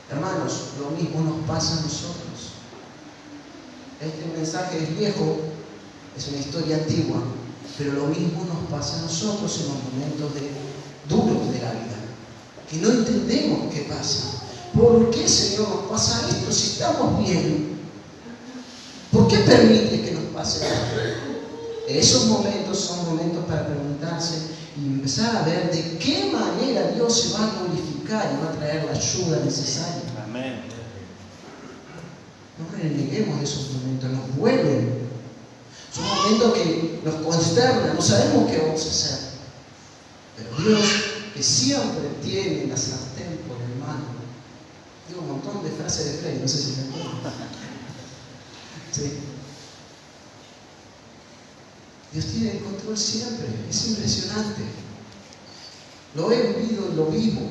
Hermanos, lo mismo nos pasa a nosotros. Este mensaje es viejo, es una historia antigua, pero lo mismo nos pasa a nosotros en los momentos duros de la vida, que no entendemos qué pasa. ¿Por qué, Señor, nos pasa esto si estamos bien? ¿Por qué permite que nos pase esto? Esos momentos son momentos para preguntarse y empezar a ver de qué manera Dios se va a glorificar y va a traer la ayuda necesaria. Amén. No reneguemos de esos momentos, nos vuelven. Son momentos que nos consternan, no sabemos qué vamos a hacer. Pero Dios, que siempre tiene la sartén por el mano. Digo un montón de frases de Frey, no sé si se acuerdan. Sí. Dios tiene el control siempre, es impresionante. Lo he vivido y lo vivo.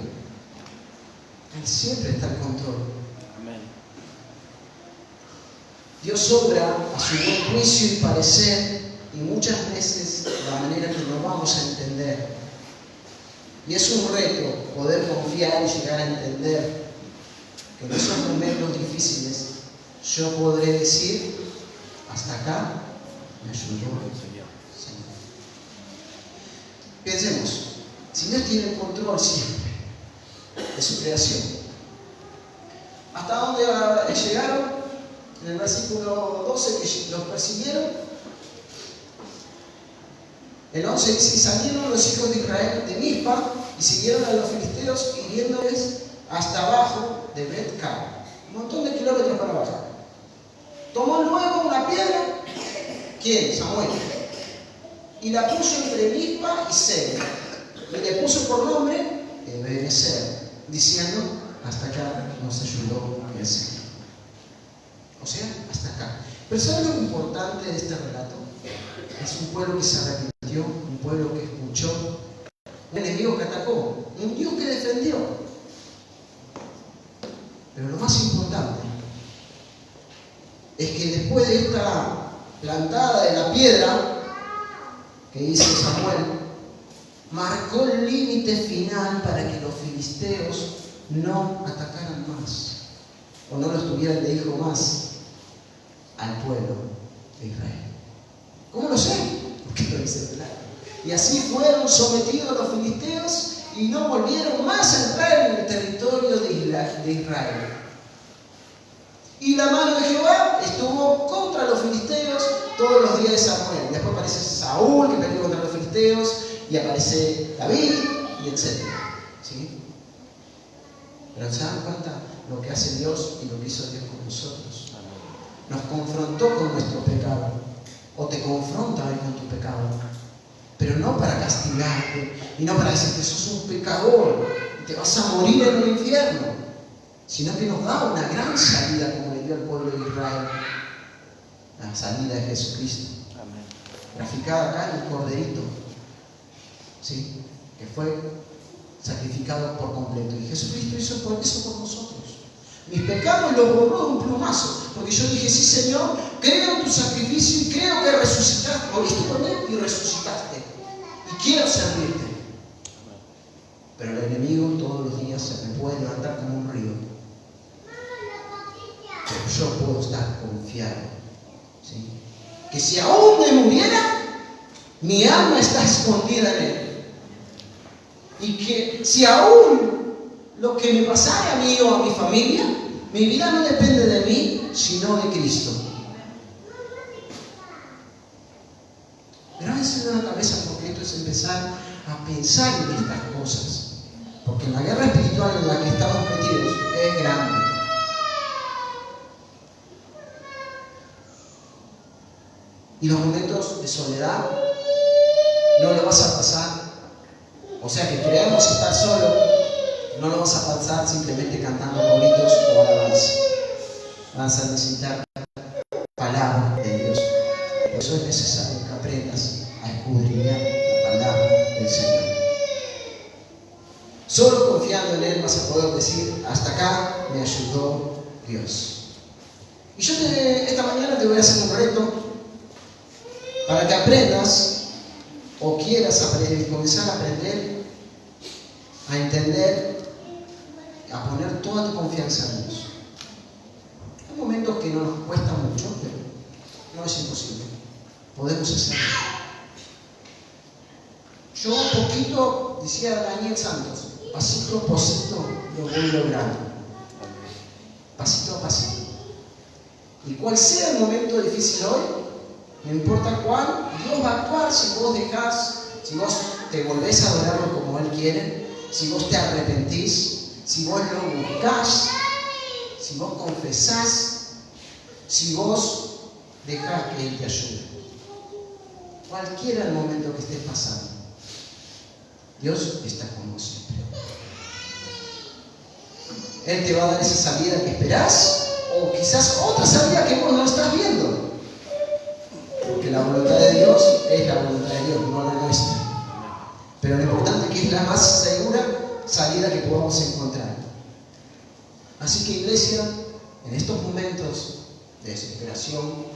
Él siempre está en control. Amén. Dios obra a su buen juicio y parecer, y muchas veces de la manera que no vamos a entender. Y es un reto poder confiar y llegar a entender que en esos momentos difíciles yo podré decir, hasta acá me ayudó el Señor. Pensemos, si Dios tiene el control siempre de su creación, ¿hasta dónde llegaron? En el versículo 12, que los persiguieron. El 11 dice: y salieron los hijos de Israel de Mizpa y siguieron a los filisteos, hiriéndoles hasta abajo de Bet-Car, un montón de kilómetros para abajo. Tomó luego una piedra, ¿quién? Samuel, y la puso entre Mizpa y Sela, y le puso por nombre Ebenezer, diciendo: hasta acá nos ayudó el Señor. O sea, hasta acá. Pero ¿saben lo importante de este relato? Es un pueblo que se arrepintió, un pueblo que escuchó, un enemigo que atacó, un Dios que defendió. Pero lo más importante es que después de esta plantada de la piedra que hizo Samuel, marcó el límite final para que los filisteos no atacaran más, o no los tuvieran de hijo más al pueblo de Israel. ¿Cómo lo sé? Porque lo dice el relato. Y así fueron sometidos los filisteos y no volvieron más a entrar en el territorio de Israel. Y la mano de Jehová estuvo contra los filisteos todos los días de Samuel. Después aparece Saúl, que peleó contra los filisteos, y aparece David, y etc. ¿Sí? Pero ¿se dan cuenta lo que hace Dios y lo que hizo Dios con nosotros? Nos confrontó con nuestro pecado, o te confronta hoy con tu pecado, pero no para castigarte y no para decirte que sos un pecador y te vas a morir en el infierno, sino que nos da una gran salida, como le dio al pueblo de Israel, la salida de Jesucristo. Amén. Graficada acá en el corderito, ¿sí? Que fue sacrificado por completo, y Jesucristo hizo por eso por nosotros. Mis pecados los borró de un plumazo, porque yo dije: sí, Señor, creo en tu sacrificio y creo que resucitaste, moriste por mí y resucitaste, y quiero servirte. Pero el enemigo todos los días se me puede levantar como un río, pero yo puedo estar confiado, ¿sí? Que si aún me muriera, mi alma está escondida en él, y que si aún lo que me pasara a mí o a mi familia, mi vida no depende de mí, sino de Cristo. Grábense en la cabeza, porque esto es empezar a pensar en estas cosas. Porque la guerra espiritual en la que estamos metidos es grande. Y los momentos de soledad no lo vas a pasar. O sea, que creamos estar solo, no lo vas a pasar simplemente cantando coritos o alabanza. Vas a necesitar palabra de Dios. Por eso es necesario que aprendas a escudriñar la palabra del Señor. Solo confiando en Él vas a poder decir: hasta acá me ayudó Dios. Y yo esta mañana te voy a hacer un reto para que aprendas o quieras aprender, comenzar a aprender a entender, a poner toda tu confianza en Dios. Hay momentos que nos cuesta mucho, pero no es imposible. Podemos hacerlo. Yo un poquito, decía Daniel Santos, pasito a pasito lo voy logrando. Pasito a pasito. Y cual sea el momento difícil hoy, no importa cuál, Dios va a actuar si vos dejás, si vos te volvés a adorarlo como Él quiere, si vos te arrepentís, si vos lo buscás, si vos confesás, si vos dejás que Él te ayude. Cualquiera el momento que estés pasando, Dios está con vos siempre. Él te va a dar esa salida que esperás, o quizás otra salida que vos no estás viendo. Porque la voluntad de Dios es la voluntad de Dios, no la nuestra. Pero lo importante es que es la más segura salida que podamos encontrar. Así que, iglesia, en estos momentos de desesperación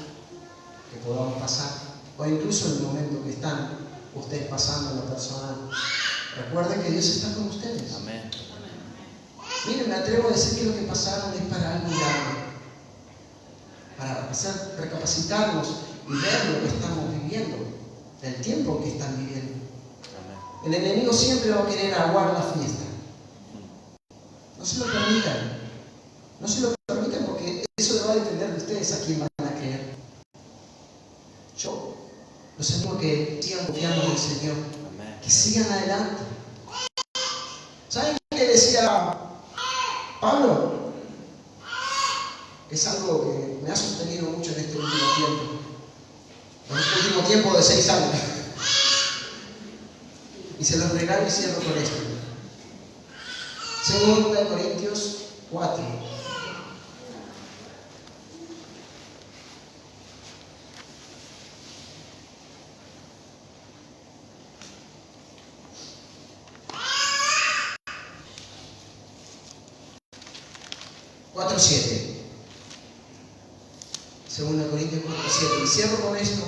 que podamos pasar, o incluso en el momento que están ustedes pasando en lo personal, recuerden que Dios está con ustedes. Amén. Miren, me atrevo a decir que lo que pasaron es para algo grande, para hacer recapacitarnos y ver lo que estamos viviendo, el tiempo que están viviendo. El enemigo siempre va a querer aguar la fiesta. No se lo permitan. No se lo permitan, porque eso va a depender de ustedes a quién van a creer. Yo los animo a que sigan confiando en el Señor, que sigan adelante. ¿Saben qué decía Pablo? Es algo que me ha sostenido mucho en este último tiempo. En este último tiempo de 6 años. Y se los regalo y cierro con esto. 2 Corintios 4. Cuatro 7. 2 Corintios 4:7. Y cierro con esto.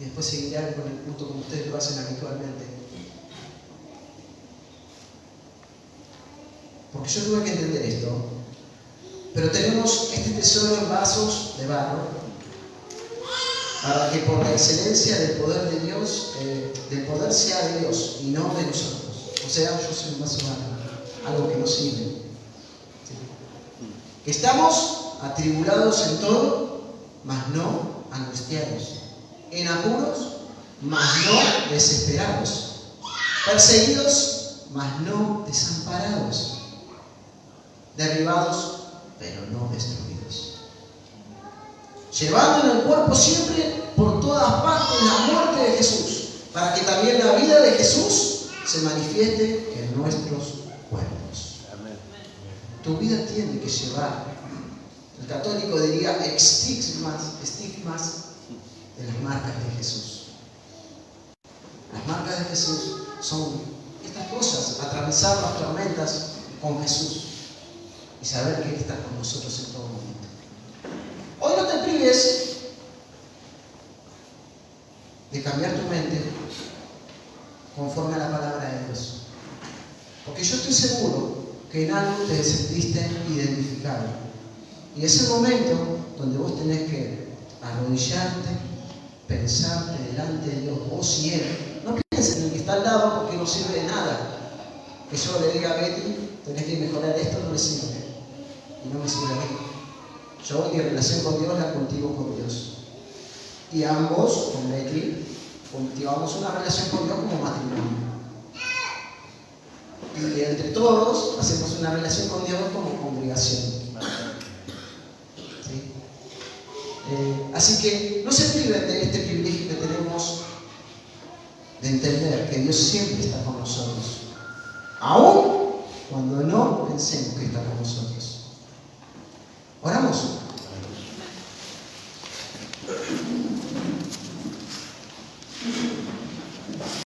Y después seguiré con el punto como ustedes lo hacen habitualmente. Porque yo tuve que entender esto. Pero tenemos este tesoro en vasos de barro, para que por la excelencia del poder de Dios, del poder sea de Dios y no de nosotros. O sea, yo soy un vaso de barro, algo que no sirve. ¿Sí? Estamos atribulados en todo, mas no angustiados. En apuros, mas no desesperados. Perseguidos, mas no desamparados. Derribados, pero no destruidos. Llevando en el cuerpo siempre por todas partes la muerte de Jesús, para que también la vida de Jesús se manifieste en nuestros cuerpos. Amén. Tu vida tiene que llevar, el católico diría, estigmas de las marcas de Jesús. Las marcas de Jesús son estas cosas: atravesar las tormentas con Jesús y saber que Él está con nosotros en todo momento. Hoy no te prives de cambiar tu mente conforme a la palabra de Dios, porque yo estoy seguro que en algo te sentiste identificado, y es el momento donde vos tenés que arrodillarte, pensarte delante de Dios, vos y Él. No pienses en el que está al lado, porque no sirve de nada. Que yo le diga a Betty: tenés que mejorar esto, no le sirve. Y no me sirve a mí. Yo mi relación con Dios la cultivo con Dios. Y ambos, con Betty, cultivamos una relación con Dios como matrimonio. Y entre todos hacemos una relación con Dios como congregación. ¿Sí? Así que no se priven de este privilegio que tenemos de entender que Dios siempre está con nosotros, aún cuando no pensemos que está con nosotros. Oramos.